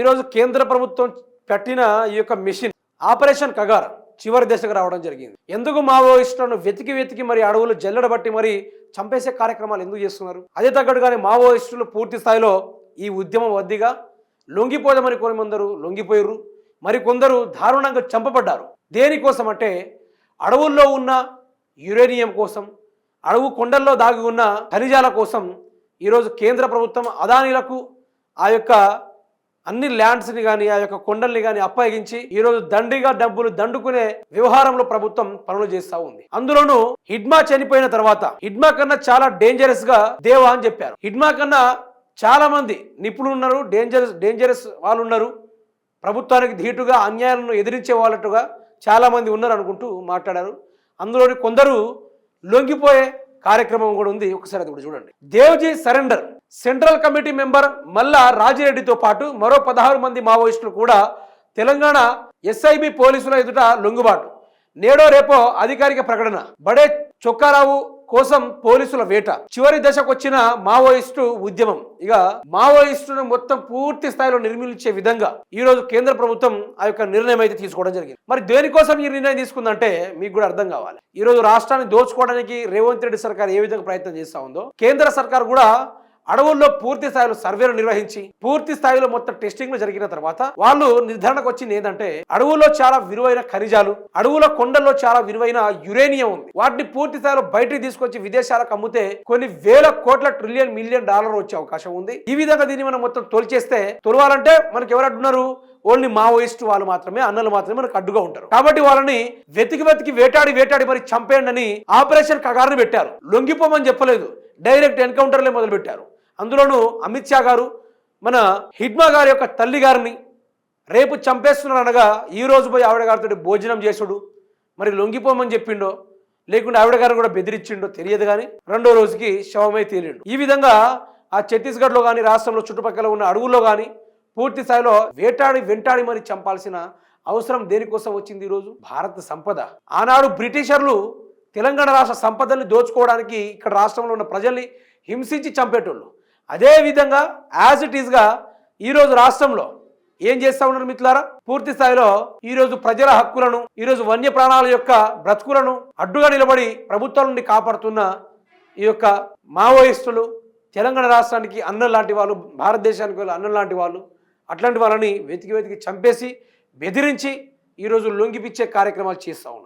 ఈరోజు కేంద్ర ప్రభుత్వం పెట్టిన ఈ యొక్క మిషన్ ఆపరేషన్ కగార్ చివరి దశకు రావడం జరిగింది. ఎందుకు మావోయిస్టులను వెతికి వెతికి మరి అడవులు జల్లెడబట్టి మరి చంపేసే కార్యక్రమాలు ఎందుకు చేస్తున్నారు? అదే తగ్గట్టుగానే మావోయిస్టులు పూర్తి స్థాయిలో ఈ ఉద్యమం వద్దిగా లొంగిపోదామని కొందరు లొంగిపోయారు, మరి కొందరు దారుణంగా చంపబడ్డారు. దేనికోసం అంటే అడవుల్లో ఉన్న యురేనియం కోసం, అడవు కొండల్లో దాగి ఉన్న ఖనిజాల కోసం ఈరోజు కేంద్ర ప్రభుత్వం అదానీలకు ఆ యొక్క అన్ని ల్యాండ్స్ని కానీ ఆ యొక్క కొండల్ని కానీ అప్పగించి ఈరోజు దండిగా డబ్బులు దండుకునే వ్యవహారంలో ప్రభుత్వం పనులు చేస్తూ ఉంది. అందులోనూ హిడ్మా చనిపోయిన తర్వాత హిడ్మా కన్నా చాలా డేంజరస్ గా దేవా అని చెప్పారు. హిడ్మా కన్నా చాలా మంది నిపుణులు ఉన్నారు, డేంజరస్ వాళ్ళు ఉన్నారు, ప్రభుత్వానికి ధీటుగా అన్యాయాలను ఎదిరించే వాళ్ళట్టుగా చాలా మంది ఉన్నారు అనుకుంటూ మాట్లాడారు. అందులోని కొందరు లొంగిపోయే కార్యక్రమం కూడా ఉంది. ఒకసారి అది కూడా చూడండి. Devji surrender central committee member మల్లా రాజిరెడ్డితో పాటు మరో 16 మంది మావోయిస్టులు కూడా తెలంగాణ ఎస్ఐబి పోలీసుల ఎదుట లొంగుబాటు. నేడో రేపో అధికారిక ప్రకటన. బడే చొక్కారావు కోసం పోలీసుల వేట. చివరి దశకు వచ్చిన మావోయిస్టు ఉద్యమం. ఇక మావోయిస్టును మొత్తం పూర్తి స్థాయిలో నిర్మూలించే విధంగా ఈ రోజు కేంద్ర ప్రభుత్వం ఆ యొక్క నిర్ణయం అయితే తీసుకోవడం జరిగింది. మరి దేనికోసం ఈ నిర్ణయం తీసుకుందంటే మీకు కూడా అర్థం కావాలి. ఈ రోజు రాష్ట్రాన్ని దోచుకోవడానికి రేవంత్ రెడ్డి సర్కార్ ఏ విధంగా ప్రయత్నం చేస్తా ఉందో, కేంద్ర సర్కార్ కూడా అడవుల్లో పూర్తి స్థాయిలో సర్వేలు నిర్వహించి పూర్తి స్థాయిలో మొత్తం టెస్టింగ్లు జరిగిన తర్వాత వాళ్ళు నిర్ధారణకు వచ్చింది ఏంటంటే అడవుల్లో చాలా విలువైన ఖనిజాలు, అడవుల కొండల్లో చాలా విలువైన యురేనియం ఉంది. వాటిని పూర్తి స్థాయిలో బయటికి తీసుకొచ్చి విదేశాలకు అమ్మితే కొన్ని వేల కోట్ల ట్రిలియన్ మిలియన్ డాలర్ వచ్చే అవకాశం ఉంది. ఈ విధంగా దీన్ని మనం మొత్తం తొలిచేస్తే తొలవాలంటే మనకి ఎవరు అడ్డున్నారు? ఓన్లీ మావోయిస్ట్ వాళ్ళు మాత్రమే, అన్నలు మాత్రమే మనకు అడ్డుగా ఉంటారు. కాబట్టి వాళ్ళని వెతికి వేటాడి మరి చంపేయండి అని ఆపరేషన్ కగారుని పెట్టారు. లొంగిపోమని చెప్పలేదు, డైరెక్ట్ ఎన్కౌంటర్లే మొదలు పెట్టారు. అందులోనూ అమిత్ షా గారు మన హిడ్మా గారి యొక్క తల్లి గారిని రేపు చంపేస్తున్నారు అనగా ఈ రోజు పోయి ఆవిడ గారితో భోజనం చేసుడు, మరి లొంగిపోమని చెప్పిండో లేకుంటే ఆవిడ గారిని కూడా బెదిరించిండో తెలియదు, కానీ రెండో రోజుకి శవమై తేలిండు. ఈ విధంగా ఆ ఛత్తీస్గఢ్లో కానీ రాష్ట్రంలో చుట్టుపక్కల ఉన్న అడవుల్లో కానీ పూర్తి స్థాయిలో వెంటాడి మరి చంపాల్సిన అవసరం దేనికోసం వచ్చింది? ఈరోజు భారత సంపద. ఆనాడు బ్రిటిషర్లు తెలంగాణ రాష్ట్ర సంపదల్ని దోచుకోవడానికి ఇక్కడ రాష్ట్రంలో ఉన్న ప్రజల్ని హింసించి చంపేటోళ్ళు. అదే విధంగా యాజ్ ఇట్ ఈస్గా ఈరోజు రాష్ట్రంలో ఏం చేస్తా ఉన్నారు మిత్రులారా? పూర్తి స్థాయిలో ఈరోజు ప్రజల హక్కులను, ఈరోజు వన్య ప్రాణాల యొక్క బ్రతుకులను అడ్డుగా నిలబడి ప్రభుత్వాల నుండి కాపాడుతున్న ఈ యొక్క మావోయిస్టులు, తెలంగాణ రాష్ట్రానికి అన్నం లాంటి వాళ్ళు, భారతదేశానికి అన్నం లాంటి వాళ్ళు, అట్లాంటి వాళ్ళని వెతికి చంపేసి బెదిరించి ఈరోజు లొంగిపిచ్చే కార్యక్రమాలు చేస్తూ ఉన్నారు.